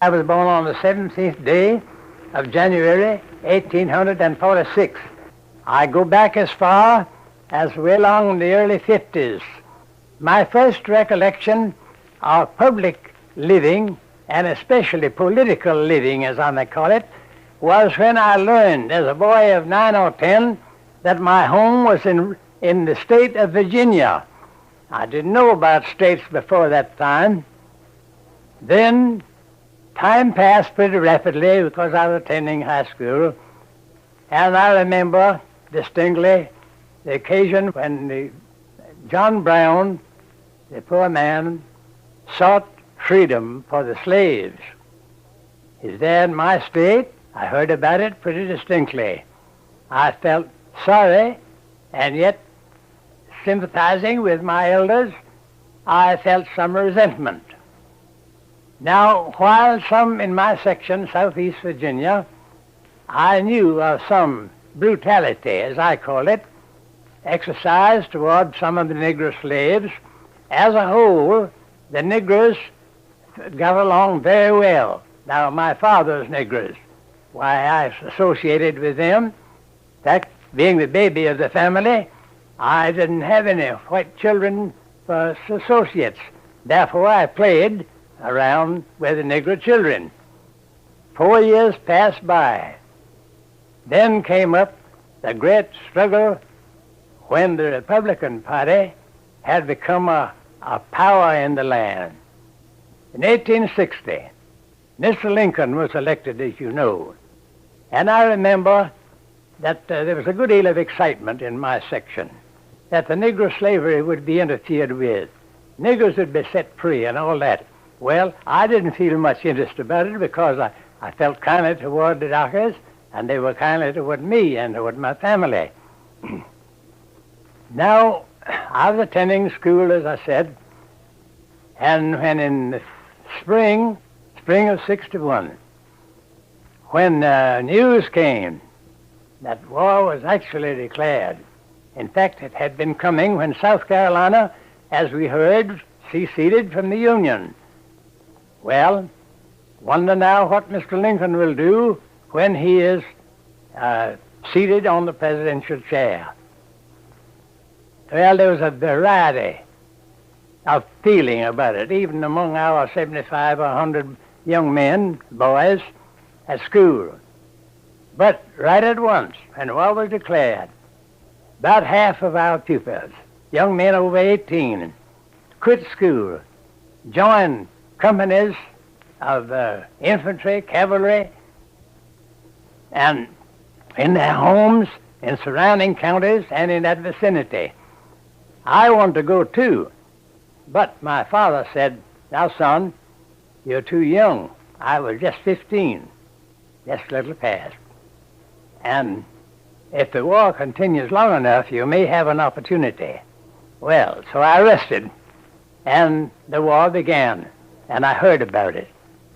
I was born on the 17th day of January, 1846. I go back as far as way along the early 50s. My first recollection of public living, and especially political living, as I may call it, was when I learned as a boy of 9 or 10 that my home was in the state of Virginia. I didn't know about states before that time. Then time passed pretty rapidly because I was attending high school, and I remember distinctly the occasion when John Brown, the poor man, sought freedom for the slaves. He's there in my state. I heard about it pretty distinctly. I felt sorry, and yet sympathizing with my elders, I felt some resentment. Now, while some in my section, Southeast Virginia, I knew of some brutality, as I call it, exercised toward some of the Negro slaves, as a whole, the Negroes got along very well. Now, my father's Negroes, why I associated with them, in fact, being the baby of the family, I didn't have any white children for associates. Therefore, I played around with the Negro children. 4 years passed by. Then came up the great struggle when the Republican Party had become a power in the land. In 1860, Mr. Lincoln was elected, as you know, and I remember that there was a good deal of excitement in my section that the Negro slavery would be interfered with. Negroes would be set free and all that. Well, I didn't feel much interest about it because I felt kindly toward the Dockers, and they were kindly toward me and toward my family. Now, I was attending school, as I said, and when in the spring of 61, when news came that war was actually declared. In fact, it had been coming when South Carolina, as we heard, seceded from the Union. Well, wonder now what Mr. Lincoln will do when he is seated on the presidential chair. Well, there was a variety of feeling about it, even among our 75 or 100 young men, boys, at school. But right at once, when war was declared, about half of our pupils, young men over 18, quit school, joined companies of infantry, cavalry, and in their homes, in surrounding counties, and in that vicinity. I wanted to go too, but my father said, "Now, son, you're too young." I was just 15, just a little past. And if the war continues long enough, you may have an opportunity. Well, so I rested, and the war began, and I heard about it.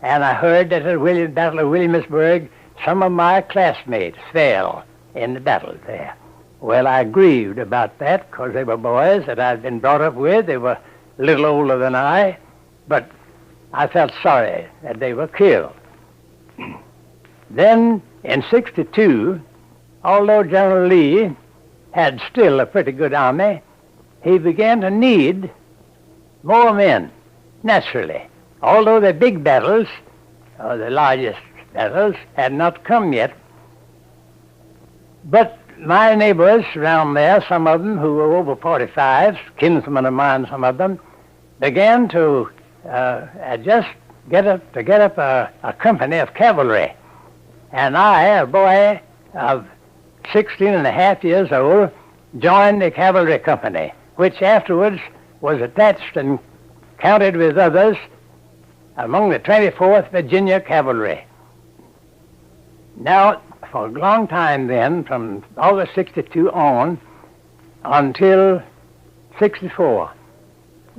And I heard that at the Battle of Williamsburg, some of my classmates fell in the battle there. Well, I grieved about that because they were boys that I'd been brought up with. They were a little older than I, but I felt sorry that they were killed. Then, in 62, although General Lee had still a pretty good army, he began to need more men, naturally. Although the big battles, or the largest battles, had not come yet. But my neighbors around there, some of them who were over 45, kinsmen of mine, some of them, began to just get up a company of cavalry. And I, a boy of 16 and a half years old, joined the cavalry company, which afterwards was attached and counted with others among the 24th Virginia Cavalry. Now, for a long time then, from August 62 on until 64,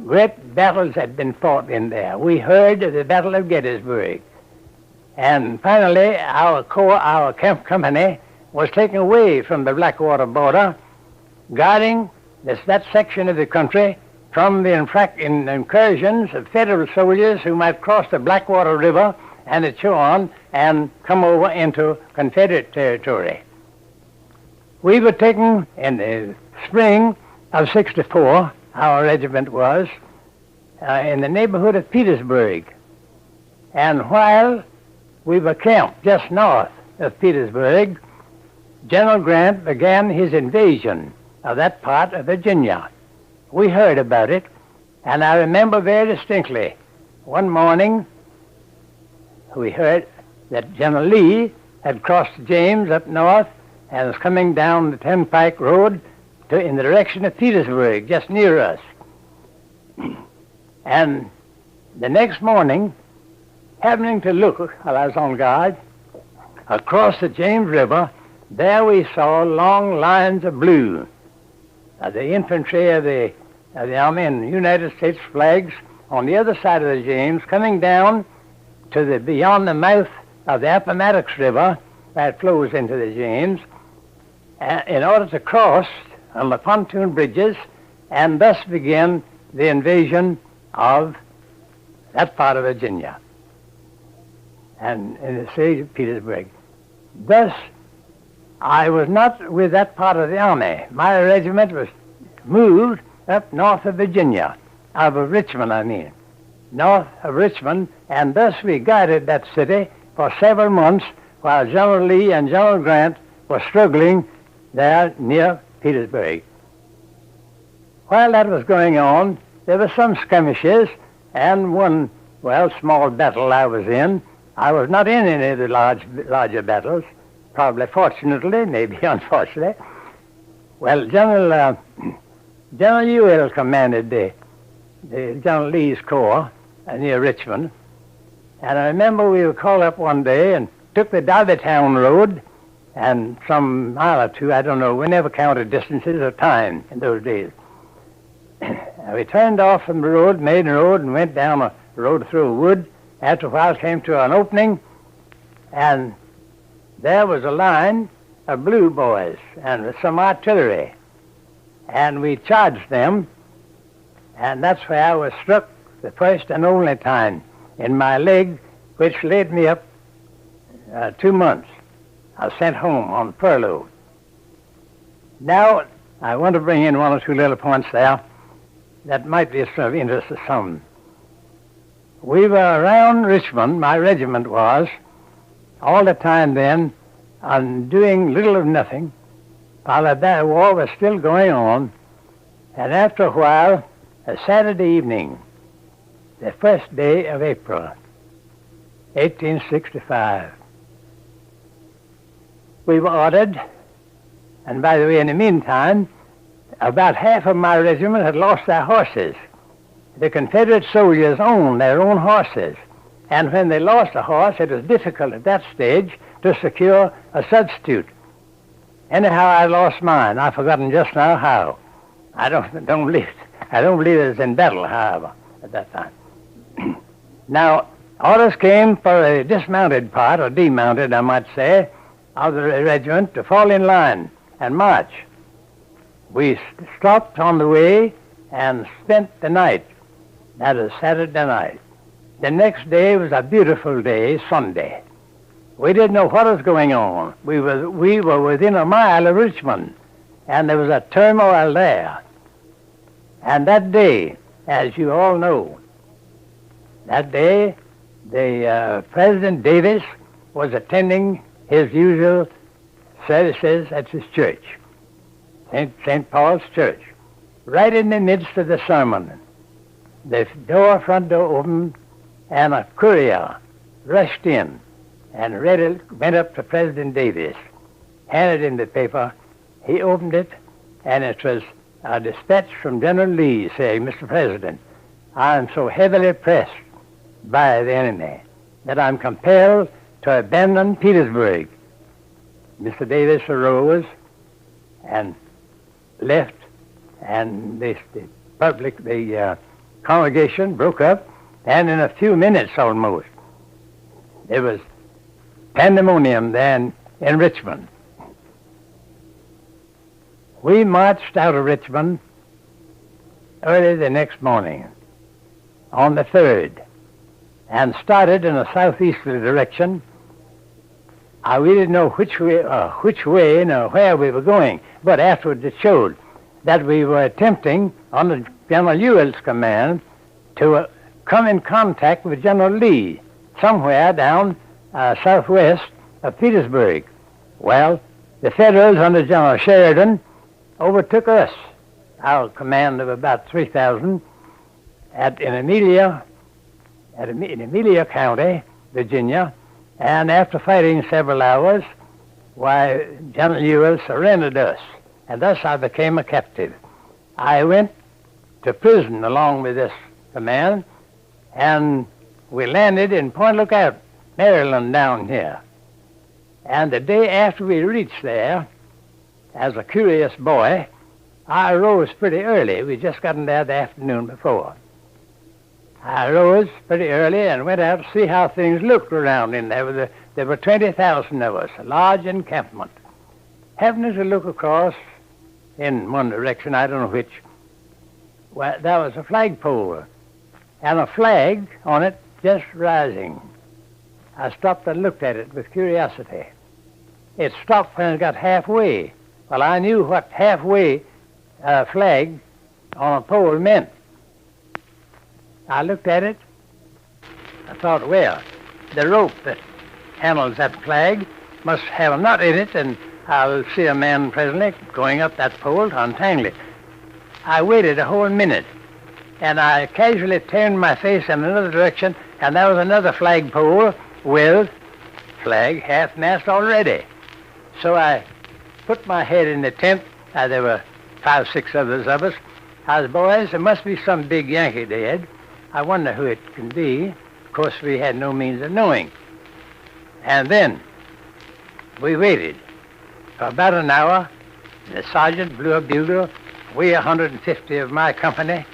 great battles had been fought in there. We heard of the Battle of Gettysburg. And finally, our company was taken away from the Blackwater border, guarding that section of the country from the incursions of Federal soldiers who might cross the Blackwater River and so on, and come over into Confederate territory. We were taken in the spring of '64, our regiment was, in the neighborhood of Petersburg. And while we were camped just north of Petersburg, General Grant began his invasion of that part of Virginia. We heard about it, and I remember very distinctly, one morning we heard that General Lee had crossed the James up north and was coming down the Turnpike Road in the direction of Petersburg, just near us. And the next morning, happening to look while I was on guard, across the James River, there we saw long lines of blue, the infantry of the Army and United States flags on the other side of the James, coming down to beyond the mouth of the Appomattox River that flows into the James, in order to cross on the pontoon bridges and thus begin the invasion of that part of Virginia and in the city of Petersburg. Thus, I was not with that part of the army. My regiment was moved up north of Virginia, out of Richmond, north of Richmond, and thus we guarded that city for several months while General Lee and General Grant were struggling there near Petersburg. While that was going on, there were some skirmishes, and one, small battle I was in. I was not in any of the larger battles, probably fortunately, maybe unfortunately. Well, General Howell commanded the General Lee's corps near Richmond, and I remember we were called up one day and took the Darbytown Road, and some mile or two, I don't know, we never counted distances or time in those days. We turned off from the road, main road, and went down a road through a wood. After a while came to an opening, and there was a line of blue boys and with some artillery. And we charged them, and that's where I was struck the first and only time in my leg, which laid me up 2 months. I was sent home on furlough. Now, I want to bring in one or two little points there that might be of interest to some. We were around Richmond, my regiment was, all the time then, on doing little or nothing, while the war was still going on. And after a while, a Saturday evening, the first day of April, 1865, we were ordered, and by the way, in the meantime, about half of my regiment had lost their horses. The Confederate soldiers owned their own horses, and when they lost a horse, it was difficult at that stage to secure a substitute. Anyhow, I lost mine. I've forgotten just now how. I don't believe it was in battle, however, at that time. Now, orders came for a dismounted part, or demounted, I might say, of the regiment to fall in line and march. We stopped on the way and spent the night. That was Saturday night. The next day was a beautiful day, Sunday. We didn't know what was going on. We were within a mile of Richmond, and there was a turmoil there. And that day, as you all know, that day, the President Davis was attending his usual services at his church, St. Paul's Church. Right in the midst of the sermon, the front door opened, and a courier rushed in and went up to President Davis, handed him the paper. He opened it, and it was a dispatch from General Lee saying, "Mr. President, I am so heavily pressed by the enemy that I'm compelled to abandon Petersburg." Mr. Davis arose and left, and the congregation broke up, and in a few minutes almost, there was pandemonium then in Richmond. We marched out of Richmond early the next morning, on the 3rd, and started in a southeasterly direction. We didn't know which way nor where we were going, but afterwards it showed that we were attempting, under General Ewell's command, to come in contact with General Lee somewhere down southwest of Petersburg. Well, the Federals under General Sheridan overtook us, our command of about 3,000, in Amelia County, Virginia, and after fighting several hours, General Ewell surrendered us, and thus I became a captive. I went to prison along with this command, and we landed in Point Lookout, Maryland, down here. And the day after we reached there, as a curious boy, I rose pretty early. We just gotten there the afternoon before. I rose pretty early and went out to see how things looked around in there. There were 20,000 of us, a large encampment. Happening to look across in one direction, I don't know which, well, there was a flagpole and a flag on it just rising. I stopped and looked at it with curiosity. It stopped when it got halfway. Well, I knew what halfway flag on a pole meant. I looked at it. I thought, well, the rope that handles that flag must have a knot in it, and I'll see a man presently going up that pole to untangle it. I waited a whole minute, and I casually turned my face in another direction, and there was another flagpole with flag half-mast already. So I put my head in the tent. There were 5, 6 others of us. I was, boys, there must be some big Yankee dead. I wonder who it can be. Of course, we had no means of knowing. And then we waited for about an hour. The sergeant blew a bugle. We, 150 of my company,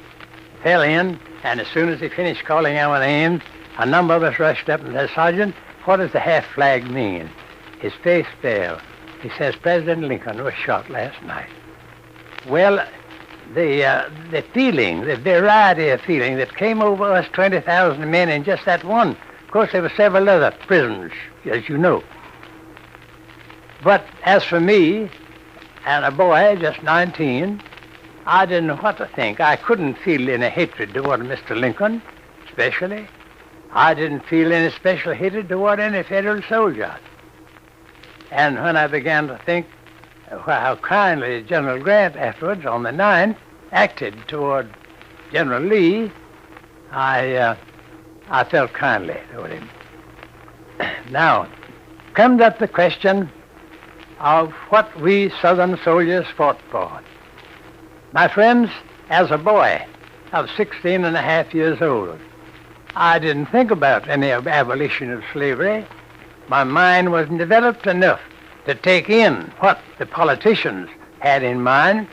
fell in, and as soon as he finished calling our names, a number of us rushed up and said, "Sergeant, what does the half flag mean?" His face fell. He says, "President Lincoln was shot last night." Well, the feeling, the variety of feeling that came over us 20,000 men in just that one. Of course, there were several other prisons, as you know. But as for me, and a boy, just 19, I didn't know what to think. I couldn't feel any hatred toward Mr. Lincoln, especially. I didn't feel any special hatred toward any Federal soldier. And when I began to think how kindly General Grant afterwards, on the 9th, acted toward General Lee, I felt kindly toward him. Now, comes up the question of what we Southern soldiers fought for. My friends, as a boy of 16 and a half years old, I didn't think about any abolition of slavery. My mind wasn't developed enough to take in what the politicians had in mind,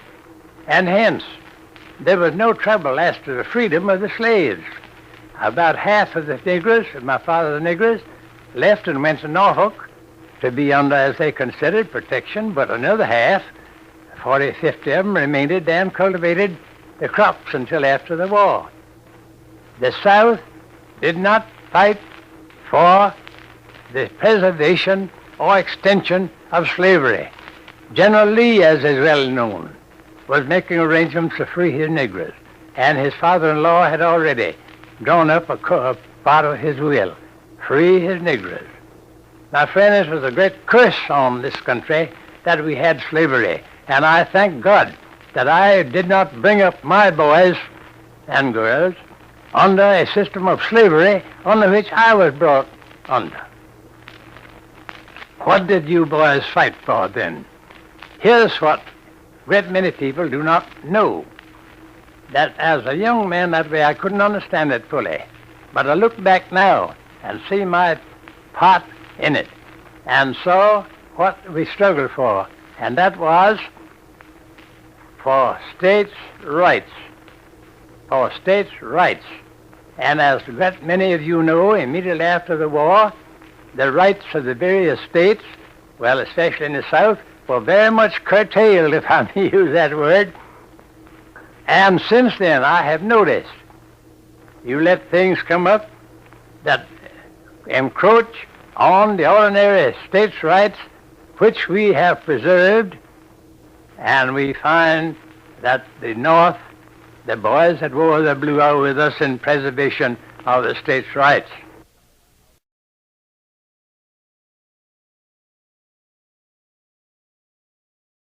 and hence there was no trouble as to the freedom of the slaves. About half of the Negroes, my father's Negroes, left and went to Norfolk to be under, as they considered, protection, but another half, 40, 50 of them, remained there and cultivated the crops until after the war. The South did not fight for the preservation or extension of slavery. General Lee, as is well known, was making arrangements to free his Negroes, and his father-in-law had already drawn up a part of his will, free his Negroes. My friend, it was a great curse on this country that we had slavery, and I thank God that I did not bring up my boys and girls under a system of slavery under which I was brought under. What did you boys fight for then? Here's what a great many people do not know. That as a young man that way, I couldn't understand it fully. But I look back now and see my part in it and saw what we struggled for, and that was for states' rights. For states' rights. And as many of you know, immediately after the war, the rights of the various states, well, especially in the South, were very much curtailed, if I may use that word. And since then, I have noticed, you let things come up, that encroach on the ordinary states' rights which we have preserved, and we find that the North, the boys that wore the blue, are with us in preservation of the states' rights.